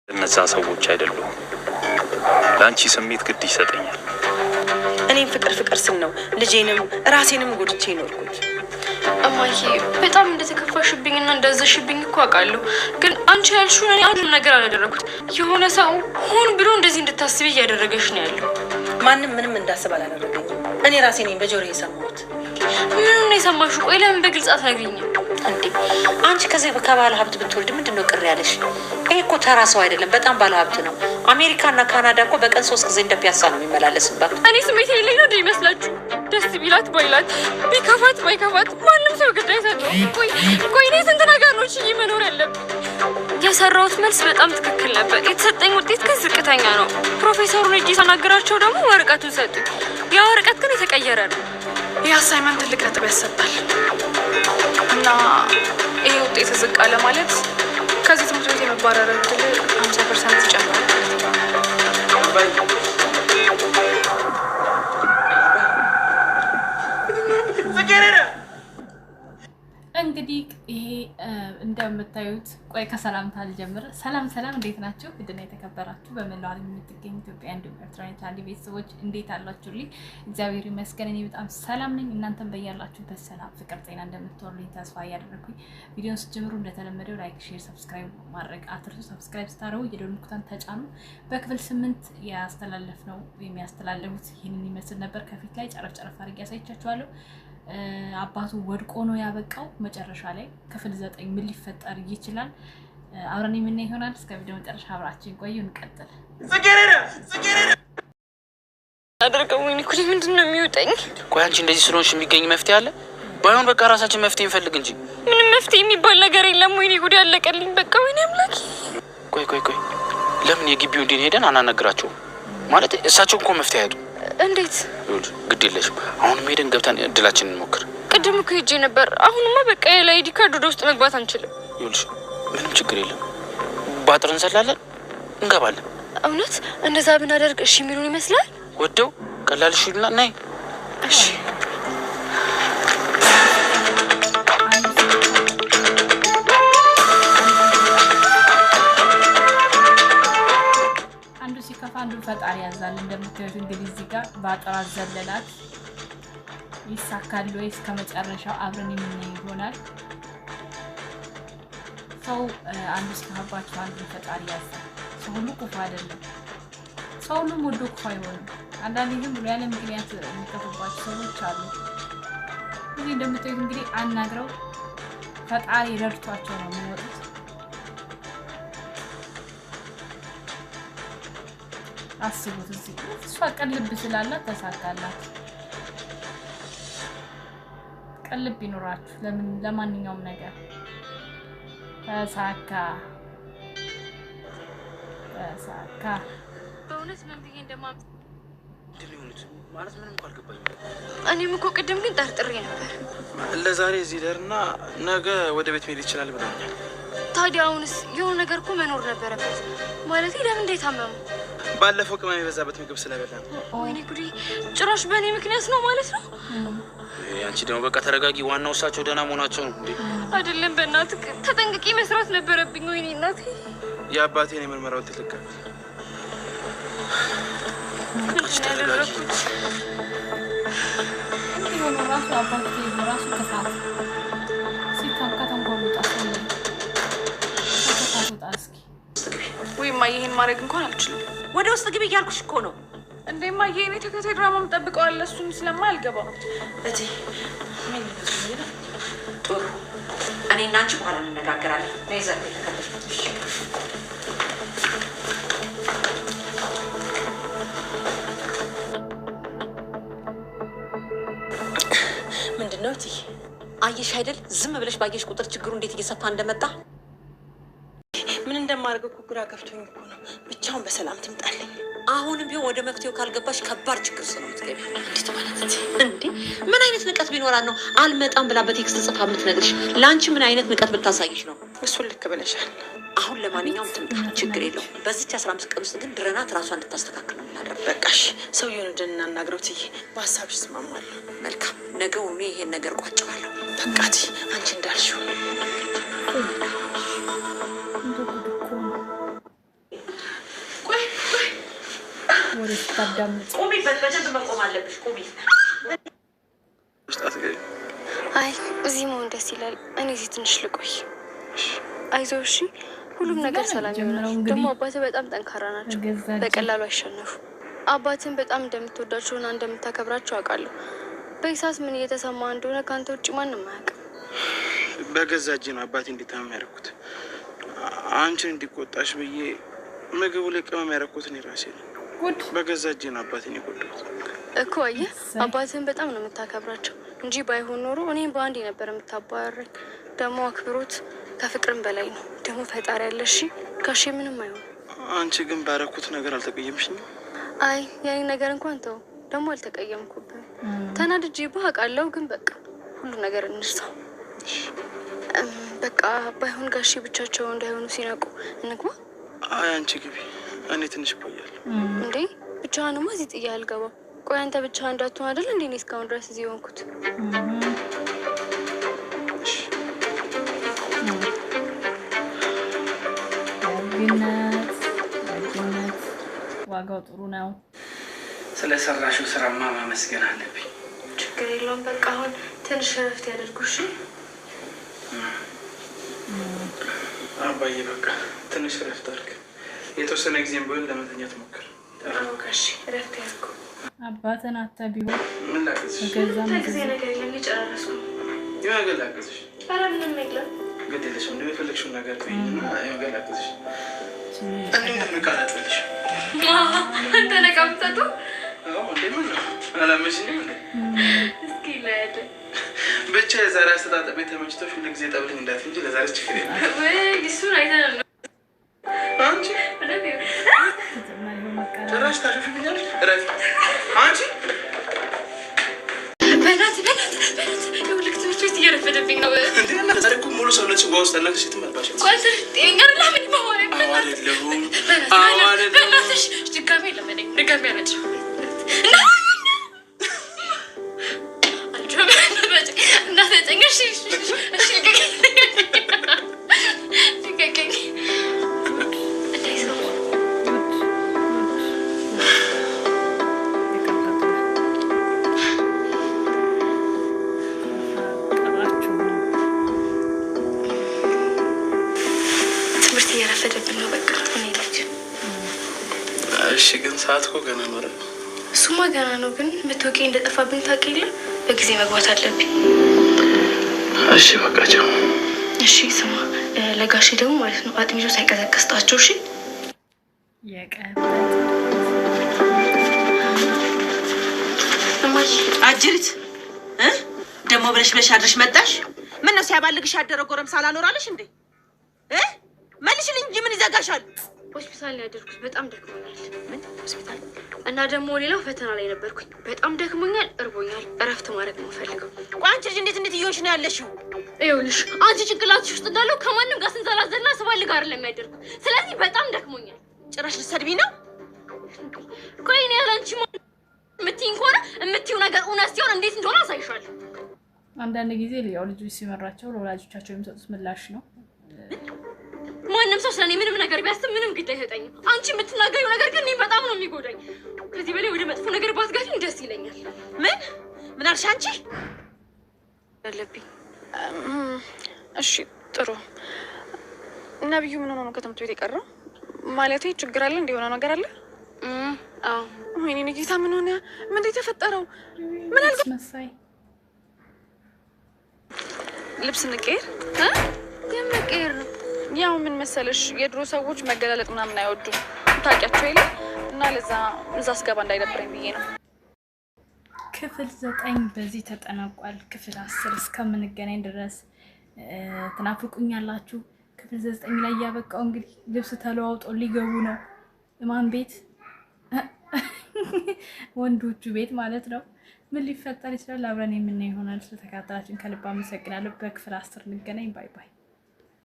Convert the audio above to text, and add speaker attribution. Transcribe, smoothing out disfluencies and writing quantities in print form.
Speaker 1: እነዛ ሰዎች አይደሉም። ላንቺ ስሜት ግድ ይሰጠኛል።
Speaker 2: እኔም ፍቅር ስል ነው ልጄንም ራሴንም ጎድቼ ኖርኩት።
Speaker 3: እማዬ በጣም እንደተከፋሽብኝና እንደዘሽብኝ እኮ አውቃለሁ። ግን አንቺ ያልሽውን እኔ አንድ ነገር አላደረኩት። የሆነ ሰው ሆን ብሎ እንደዚህ እንድታስቢ እያደረገሽ ነው ያለው።
Speaker 2: ማንም ምንም እንዳስብ አላደረገኝም። እኔ ራሴ ነኝ በጆሮዬ የሰማሁት።
Speaker 3: ምኑን ነው የሰማሽው? ቆይ ለምን በግልጽ አትነግሪኝም
Speaker 2: እንዴ? አንቺ ከዚህ ከባለ ሀብት ብትወልድ ምንድን ነው ቅር ያለሽ? ይሄ እኮ ተራ ሰው አይደለም፣ በጣም ባለ ሀብት ነው። አሜሪካና ካናዳ እኮ በቀን 3 ጊዜ እንደ ፒያሳ ነው የሚመላለስባት።
Speaker 3: እኔ ስሜት የሌለኝ ነው ይመስላችሁ? ደስ ቢላት ባይላት ቢከፋት ባይከፋት ማንም ሰው ግድ አይሰጠው። ቆይ እኔ ስንት ነገር ነው እሺ መኖር ያለብኝ። የሰራሁት መልስ በጣም ትክክል ነበር። የተሰጠኝ ውጤት ግን ዝቅተኛ ነው። ፕሮፌሰሩን እጅ ሳናገራቸው ደግሞ ወረቀቱን ሰጡኝ። ያ ወረቀት ግን የተቀየረ ነው።
Speaker 4: ይህ አሳይመንት ትልቅ ነጥብ ያሰጣል እና ይሄ ውጤት ዝቅ አለ ማለት ከዚህ ትምህርት ቤት የመባረር እድል 50% ይጨምራል።
Speaker 5: እንግዲህ ይሄ እንደምታዩት ቆይ ከሰላምታ ልጀምር። ሰላም እንዴት ናችሁ? ውድና የተከበራችሁ በመላው ዓለም የምትገኙ ኢትዮጵያ እንዲሁም ኤርትራውያን ቻናል ቤተሰቦች እንዴት አላችሁልኝ? እግዚአብሔር ይመስገን እኔ በጣም ሰላም ነኝ። እናንተም በያላችሁበት ሰላም፣ ፍቅር፣ ጤና እንደምትወሩልኝ ተስፋ እያደረኩኝ ቪዲዮን ስትጀምሩ እንደተለመደው ላይክ፣ ሼር፣ ሰብስክራይብ ማድረግ አትርሱ። ሰብስክራይብ ስታደርጉ የደወል ምልክቱን ተጫኑ። በክፍል 8 ያስተላለፍነው የሚያስተላልፉት ይህንን ይመስል ነበር። ከፊት ላይ ጨረፍ አድርጌ ያሳይቻችኋለሁ። አባቱ ወድቆ ነው ያበቃው። መጨረሻ ላይ ክፍል 9 ምን ሊፈጠር ይችላል አብረን የምናይ ይሆናል። እስከ ቪዲዮ መጨረሻ አብራችን ቆዩ። እንቀጥል።
Speaker 3: ጽጌረዳ አደረገው ወይኔ ኩሊ ምንድነው የሚወጣኝ?
Speaker 6: ቆይ አንቺ እንደዚህ ስለሆንሽ የሚገኝ መፍትሄ አለ? ባይሆን በቃ ራሳችን መፍትሄ እንፈልግ እንጂ።
Speaker 3: ምንም መፍትሄ የሚባል ነገር የለም። ወይኔ ጉድ ያለቀልኝ በቃ ወይኔ አምላኬ።
Speaker 6: ቆይ ለምን የግቢው እንዴ ሄደን አናናግራቸው? ማለት እሳቸው እኮ መፍትሄ አይጡ።
Speaker 3: እንዴት?
Speaker 6: ግድ የለሽም አሁንም ሄደን ገብተን እድላችንን እንሞክር።
Speaker 3: ቅድም እኮ ሄጄ ነበር። አሁንማ በቃ የላይዲ ካርድ ወደ ውስጥ መግባት አንችልም።
Speaker 6: ይኸውልሽ ምንም ችግር የለም፣ ባጥር እንሰላለን እንገባለን።
Speaker 3: እውነት እንደዛ ብናደርግ እሺ የሚሉን ይመስላል?
Speaker 6: ወደው ቀላል እሺ ይሉና ነይ።
Speaker 3: እሺ
Speaker 5: አንዱ ፈጣሪ ያዛል። እንደምታዩት እንግዲህ እዚህ ጋር ባጥራ ዘለላት። ይሳካል ወይስ ከመጨረሻው አብረን የምናይ ይሆናል። ሰው አንዱ ሲከፋባቸው አንዱ ፈጣሪ ያዛል። ሰው ሁሉ ክፉ አይደለም፣ ሰው ሁሉ ወዶ ክፉ አይሆንም። አንዳንዴ ግን ብሎ ያለ ምክንያት የሚከፉባቸው ሰዎች አሉ። እዚህ እንደምታዩት እንግዲህ አናግረው ፈጣሪ ረድቷቸው ነው የሚወጡት። አስቡት እዚህ እሷ ቀልብ ስላላት ተሳካላት። ቀልብ ይኖራችሁ ለማንኛውም ነገር ተሳካ።
Speaker 3: በእውነት ምን ብዬ እንደማም
Speaker 6: ድልዩት ማለት ምንም እንኳን አልገባኝም።
Speaker 3: እኔም እኮ ቅድም ግን ጠርጥሬ ነበር።
Speaker 6: ለዛሬ እዚህ ደርና ነገ ወደ ቤት መሄድ ይችላል ብለውኛል።
Speaker 3: ታዲያ አሁንስ የሆነ ነገር እኮ መኖር ነበረበት። ማለት ለምን እንደታመሙ
Speaker 6: ባለፈው ቅመም የበዛበት ምግብ ስለበላ ነው።
Speaker 3: ወይኔ ጉዴ! ጭራሽ በእኔ ምክንያት ነው ማለት ነው።
Speaker 6: አንቺ ደግሞ በቃ ተረጋጊ። ዋናው እሳቸው ደህና መሆናቸው ነው እንዴ?
Speaker 3: አይደለም በእናትህ ተጠንቅቄ መስራት ነበረብኝ። ወይኔ እናቴ!
Speaker 6: የአባቴን የምርመራ ውጤት ልክ ተረጋጊ።
Speaker 5: ይሄን ራሱ አባቴ ራሱ ተፋት ሲታከታ እንኳን እስኪ
Speaker 4: ወይማ ይሄን ማድረግ እንኳን አልችልም።
Speaker 2: ወደ ውስጥ ግቢ እያልኩሽ እኮ ነው።
Speaker 4: እንደማ ይሄኔ ተከታይ ድራማም ጠብቀዋል። እሱም ስለማልገባ
Speaker 2: እቴ ምን ይመስላል? ጥሩ እኔና አንቺ በኋላ እንነጋገራለን። ነይ ዘር ተከታተልሽ። ምንድነው እቴ? አየሽ አይደል? ዝም ብለሽ ባየሽ ቁጥር ችግሩ እንዴት እየሰፋ እንደመጣ። ምን እንደማደርገው እኮ ግራ ገብቶኝ እኮ ነው። ብቻውን በሰላም ትምጣልኝ። አሁንም ቢሆን ወደ መፍትሄው ካልገባሽ ከባድ ችግር ስለምትገቢ። እንዴት ማለት እንዴ? ምን አይነት ንቀት ቢኖራት ነው አልመጣም ብላ በቴክስት ጽፋ የምትነግርሽ? ለአንቺ ምን አይነት ንቀት ብታሳይሽ ነው?
Speaker 4: እሱን ልክ ብለሻል።
Speaker 2: አሁን ለማንኛውም ትምጣ፣ ችግር የለውም። በዚች 15 ቀን ውስጥ ግን ድረናት ራሷን እንድታስተካክል ነው የምናደርገው።
Speaker 4: በቃሽ፣ ሰውዬውን እንድናናግረው ትዬ በሀሳብሽ እስማማለሁ።
Speaker 2: መልካም፣ ነገውኑ ይሄን ነገር ቋጨዋለሁ።
Speaker 4: በቃ አንቺ እንዳልሽው
Speaker 5: ወሬ ስታዳምጥ
Speaker 2: ቁሚ፣ በደንብ መቆም አለብሽ። ቁሚ።
Speaker 3: አይ እዚህ መሆን ደስ ይላል። እኔ እዚህ ትንሽ ልቆይ። አይዞህ እሺ፣ ሁሉም ነገር ሰላም ይሆናል። ደግሞ አባትህ በጣም ጠንካራ ናቸው፣ በቀላሉ አይሸነፉ። አባትን በጣም እንደምትወዳቸውና እንደምታከብራቸው አውቃለሁ። በኢሳት ምን እየተሰማ እንደሆነ ከአንተ ውጭ ማንም አያውቅም።
Speaker 6: በገዛ እጄ ነው አባቴ እንዲታመም ያደረኩት። አንቺን እንዲቆጣሽ ብዬ ምግቡ ላይ ቅመም ያደረኩት እኔ ራሴ ነው። በገዛ እጄ ነው አባቴን የጎዳሁት
Speaker 3: እኮ። አየህ አባትህን በጣም ነው የምታከብራቸው እንጂ ባይሆን ኖሮ እኔም በአንድ ነበር የምታባረረኝ። ደግሞ አክብሮት ከፍቅርም በላይ ነው። ደግሞ ፈጣሪ ያለሽ ጋሼ ምንም አይሆን።
Speaker 6: አንቺ ግን ባረኩት ነገር አልተቀየምሽኝም?
Speaker 3: አይ ያኔ ነገር እንኳን ተው። ደግሞ አልተቀየምኩብህም። ተናድጄብህ አውቃለሁ፣ ግን በቃ ሁሉ ነገር እንርሳው። በቃ ባይሆን ጋሼ ብቻቸው እንዳይሆኑ ሲነቁ እንግባ።
Speaker 6: አይ አንቺ ግቢ፣ እኔ ትንሽ እቆያለሁ።
Speaker 3: እንዴ ብቻህንማ እዚህ ጥዬ አልገባም። ቆይ አንተ ብቻህን እንዳትሆን አይደል እንዴ እኔ እስካሁን ድረስ እዚህ ሆንኩት።
Speaker 5: ደግነት ዋጋው ጥሩ ነው።
Speaker 6: ስለሰራሽው ስራማ ማመስገን አለብኝ።
Speaker 3: ችግር የለውም። በቃ አሁን ትንሽ እረፍት ያደርጉሽ
Speaker 6: አባዬ። በቃ ትንሽ እረፍት አድርግ። የተወሰነ ጊዜም ቢሆን ለመተኛት ሞክር።
Speaker 3: ጋሽ እረፍት ያድርጉ።
Speaker 5: አባትን ቢሆን
Speaker 6: ምን ላግዝሽ?
Speaker 3: ጊዜ ነገር የለም ጨረስኩ።
Speaker 6: የሆነ ላግዝሽ?
Speaker 3: ኧረ ምንም የለም።
Speaker 6: ግድ የለሽም። እንደው የፈለግሽውን ነገር ትይኝና የሆነ ላግዝሽ። እንዴት ነቃላጥልሽ?
Speaker 3: አንተ ነቃምጠጡ?
Speaker 6: አዎ እንዴ ምን ነው አላመሽኝም እንዴ?
Speaker 3: እስኪ ለያለ
Speaker 6: ብቻ የዛሬ አስተጣጠብ ተመችቶሽ ሁሉ ጊዜ ጠብልኝ እንዳትይ እንጂ ለዛሬ ችግር የለም።
Speaker 3: ወይ እሱን አይተን ነው
Speaker 6: አንቺ ጭራሽ ታሾፊብኛለሽ። እረፊ አንቺ።
Speaker 3: በእናትህ ይኸውልህ ትምህርት ቤት እየረፈደብኝ ነው።
Speaker 6: ዛሬ እኮ ሙሉ ሰውነት ጽዋ ውስጥ አለሽ። ትመርባሽ
Speaker 3: ድጋሜ ለመነኝ ድጋሜ አለች። ትምህርት እየረፈደብኝ ነው። በቃ
Speaker 6: እሺ ግን ሰዓት እኮ ገና ነው።
Speaker 3: እሱማ ገና ነው፣ ግን መታወቂያ እንደጠፋብኝ ታውቅ የለ። በጊዜ መግባት አለብኝ።
Speaker 6: እሺ በቃ ቻው።
Speaker 3: እሺ ስማ፣ ለጋሼ ደግሞ ማለት ነው አጥሚቶ ሳይቀዘቅዝጣቸው። እሺ
Speaker 2: አጅሪት ደግሞ ብለሽ አድረሽ መጣሽ። ምን ነው ሲያባልግሽ ያደረ ጎረምሳ አላኖራለሽ እንዴ? መልሽልኝ እንጂ ምን ይዘጋሻል?
Speaker 3: ሆስፒታል ላይ ያደርኩት በጣም ደክሞኛል። ምን ሆስፒታል? እና ደግሞ ሌላው ፈተና ላይ ነበርኩኝ። በጣም ደክሞኛል፣ እርቦኛል። እረፍት ማድረግ ነው ፈልገው።
Speaker 2: ቆይ አንቺ ልጅ እንዴት እየሆንሽ ነው ያለሽው?
Speaker 3: ይኸውልሽ አንቺ ጭንቅላትሽ ውስጥ እንዳለው ከማንም ጋር ስንዘላዘልና ስባልግ አይደለም የሚያደርኩት። ስለዚህ በጣም ደክሞኛል።
Speaker 2: ጭራሽ ልትሰድቢ ነው?
Speaker 3: ቆይ እኔ ያላንቺ የምትይኝ ከሆነ የምትይው ነገር እውነት ሲሆን እንዴት እንደሆነ አሳይሻለሁ።
Speaker 5: አንዳንድ ጊዜ ያው ልጆች ሲመራቸው ለወላጆቻቸው የሚሰጡት ምላሽ ነው።
Speaker 3: ማንም ሰው ስለኔ ምንም ነገር ቢያስብ ምንም ግድ አይሰጠኝም። አንቺ የምትናገሪው ነገር ግን እኔን በጣም ነው የሚጎዳኝ። ከዚህ በላይ ወደ መጥፎ ነገር ባትገፊኝ ደስ ይለኛል።
Speaker 2: ምን አልሽ አንቺ?
Speaker 4: አለብኝ። እሺ ጥሩ። ነብዩ ምን ሆኖ ነው ከትምህርት ቤት የቀረው? ማለቴ ችግር አለ እንዲሆነ ነገር አለ?
Speaker 3: አዎ።
Speaker 4: ወይኔ ጌታ ምን ሆነ? ምን የተፈጠረው? ምን አልኩ?
Speaker 5: መሳይ
Speaker 4: ልብስ እንቀይር?
Speaker 3: የምቀይር ነው።
Speaker 4: ያው ምን መሰለሽ የድሮ ሰዎች መገላለጥ ምናምን አይወዱም ታውቂያቸው የለ እና ለዛ እዛ አስገባ እንዳይደብረኝ ብዬ ነው።
Speaker 5: ክፍል 9 በዚህ ተጠናቋል። ክፍል 10 እስከምንገናኝ ድረስ ትናፍቁኛላችሁ። ክፍል 9 ላይ ያበቃው እንግዲህ ልብስ ተለዋውጦ ሊገቡ ነው። ማን ቤት? ወንዶቹ ቤት ማለት ነው። ምን ሊፈጠር ይችላል? አብረን የምናየው ይሆናል። ስለተከታተላችሁን ከልብ አመሰግናለሁ። በክፍል 10 እንገናኝ። ባይ ባይ።